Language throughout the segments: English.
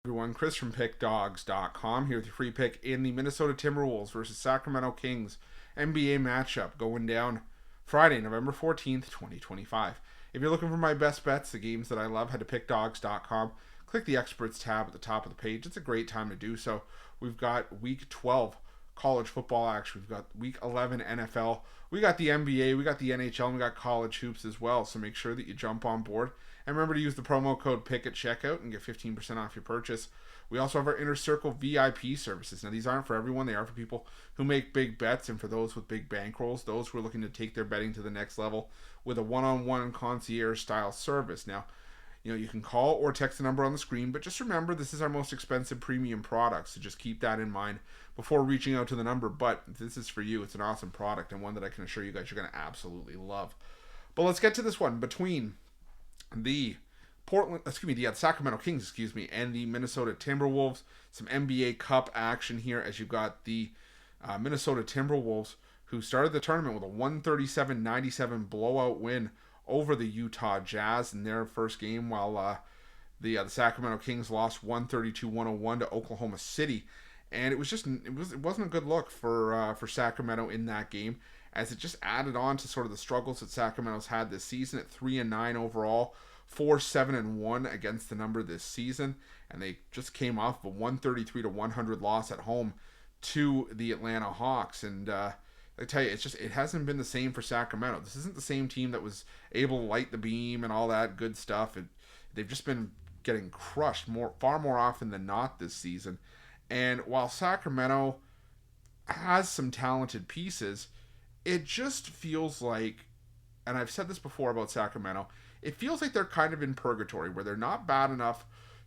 Everyone, Chris from Pickdawgz.com here with your free pick in the Minnesota Timberwolves versus Sacramento Kings NBA matchup going down Friday, November 14th, 2025. If you're looking for my best bets, the games that I love, head to Pickdawgz.com. Click the Experts tab at the top of the page. It's a great time to do so. We've got Week 12 college football action. We've got Week 11 NFL. We got the NBA, we got the NHL, and we got college hoops as well. So make sure that you jump on board. And remember to use the promo code PICK at checkout and get 15% off your purchase. We also have our Inner Circle VIP services. Now, these aren't for everyone. They are for people who make big bets and for those with big bankrolls, those who are looking to take their betting to the next level with a one-on-one concierge-style service. Now, you can call or text the number on the screen, but just remember this is our most expensive premium product, so just keep that in mind before reaching out to the number. But this is for you. It's an awesome product and one that I can assure you guys you're going to absolutely love. But let's get to this one between the Sacramento Kings, and the Minnesota Timberwolves. Some NBA Cup action here as you've got the Minnesota Timberwolves, who started the tournament with a 137-97 blowout win over the Utah Jazz in their first game, while the Sacramento Kings lost 132-101 to Oklahoma City. And it wasn't a good look for Sacramento in that game, as it just added on to sort of the struggles that Sacramento's had this season at 3-9 overall, 4-7-1 against the number this season, and they just came off of a 133-100 loss at home to the Atlanta Hawks. And I tell you, it hasn't been the same for Sacramento. This isn't the same team that was able to light the beam and all that good stuff. They've just been getting crushed far more often than not this season. And while Sacramento has some talented pieces, it just feels like, and I've said this before about Sacramento, it feels like they're kind of in purgatory, where they're not bad enough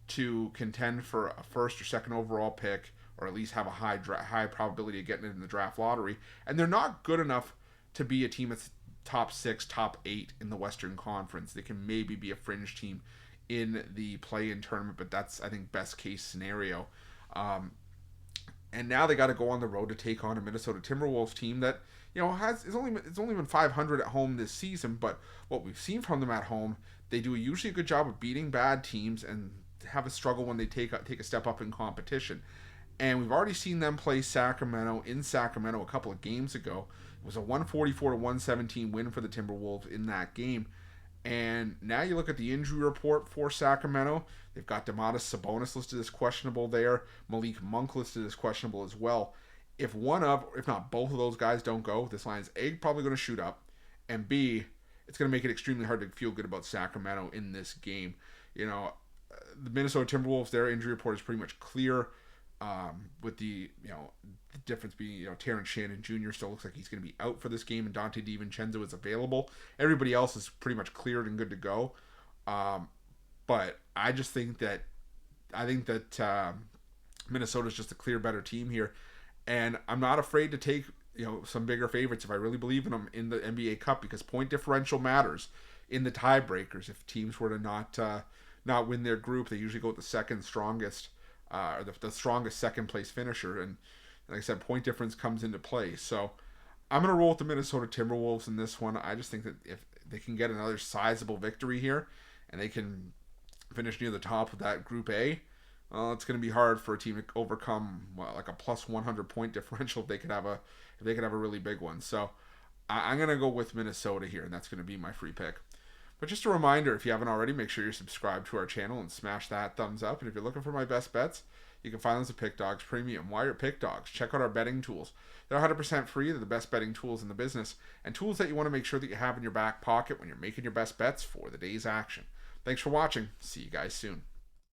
to contend for a first or second overall pick, or at least have a high probability of getting it in the draft lottery, and they're not good enough to be a team that's top 6, top 8 in the Western Conference. They can maybe be a fringe team in the play-in tournament, but that's, I think, best case scenario. And now they got to go on the road to take on a Minnesota Timberwolves team that it's only been 500 at home this season, but what we've seen from them at home, they do usually a good job of beating bad teams and have a struggle when they take a step up in competition. And we've already seen them play Sacramento in Sacramento a couple of games ago. It was a 144-117 win for the Timberwolves in that game. And now you look at the injury report for Sacramento. They've got Domantas Sabonis listed as questionable there. Malik Monk listed as questionable as well. If not both of those guys don't go, this line is A, probably going to shoot up, and B, it's going to make it extremely hard to feel good about Sacramento in this game. The Minnesota Timberwolves, their injury report is pretty much clear, with the difference being, Terrence Shannon Jr. still looks like he's going to be out for this game, and Dante DiVincenzo is available. Everybody else is pretty much cleared and good to go. But I just think that Minnesota's just a clear better team here. And I'm not afraid to take some bigger favorites if I really believe in them in the NBA Cup, because point differential matters in the tiebreakers. If teams were to not win their group, they usually go with the second strongest, or the strongest second place finisher. And like I said, point difference comes into play. So I'm going to roll with the Minnesota Timberwolves in this one. I just think that if they can get another sizable victory here and they can finish near the top of that Group A, it's going to be hard for a team to overcome like a plus 100 point differential if they could have a really big one. So I'm going to go with Minnesota here, and that's going to be my free pick. But just a reminder, if you haven't already, make sure you're subscribed to our channel and smash that thumbs up. And if you're looking for my best bets, you can find those at Pickdawgz Premium. Why are Pickdawgz? Check out our betting tools. They're 100% free. They're the best betting tools in the business, and tools that you want to make sure that you have in your back pocket when you're making your best bets for the day's action. Thanks for watching. See you guys soon.